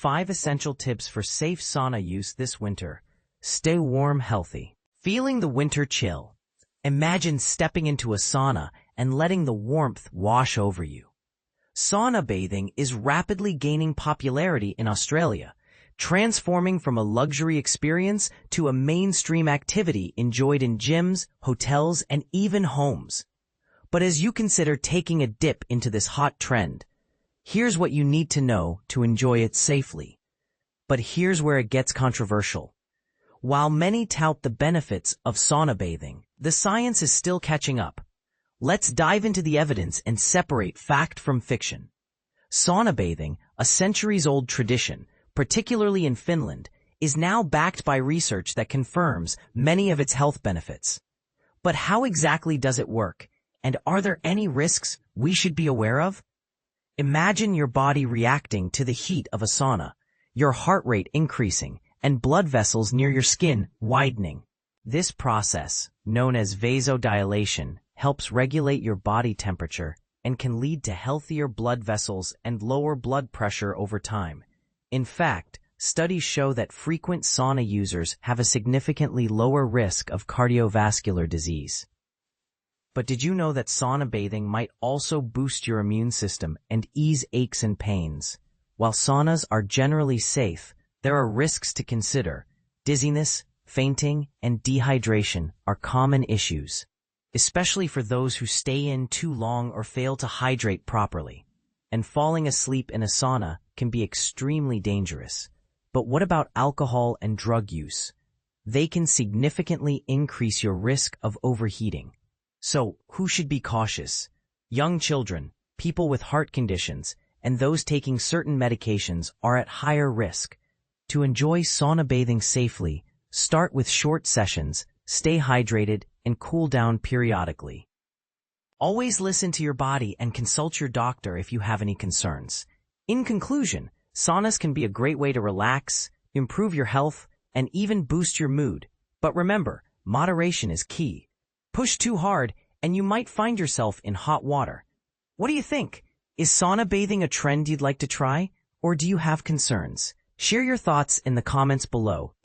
5 essential tips for safe sauna use this winter. Stay warm, healthy. Feeling the winter chill. Imagine stepping into a sauna and letting the warmth wash over you. Sauna bathing is rapidly gaining popularity in Australia, transforming from a luxury experience to a mainstream activity enjoyed in gyms, hotels, and even homes. But as you consider taking a dip into this hot trend, here's what you need to know to enjoy it safely. But here's where it gets controversial. While many tout the benefits of sauna bathing, the science is still catching up. Let's dive into the evidence and separate fact from fiction. Sauna bathing, a centuries-old tradition, particularly in Finland, is now backed by research that confirms many of its health benefits. But how exactly does it work? And are there any risks we should be aware of? Imagine your body reacting to the heat of a sauna, your heart rate increasing, and blood vessels near your skin widening. This process, known as vasodilation, helps regulate your body temperature and can lead to healthier blood vessels and lower blood pressure over time. In fact, studies show that frequent sauna users have a significantly lower risk of cardiovascular disease. But did you know that sauna bathing might also boost your immune system and ease aches and pains? While saunas are generally safe, there are risks to consider. Dizziness, fainting, and dehydration are common issues, especially for those who stay in too long or fail to hydrate properly. And falling asleep in a sauna can be extremely dangerous. But what about alcohol and drug use? They can significantly increase your risk of overheating. So, who should be cautious? Young children, people with heart conditions, and those taking certain medications are at higher risk. To enjoy sauna bathing safely, start with short sessions, stay hydrated, and cool down periodically. Always listen to your body and consult your doctor if you have any concerns. In conclusion, saunas can be a great way to relax, improve your health, and even boost your mood. But remember, moderation is key. Push too hard, and you might find yourself in hot water. What do you think? Is sauna bathing a trend you'd like to try, or do you have concerns? Share your thoughts in the comments below.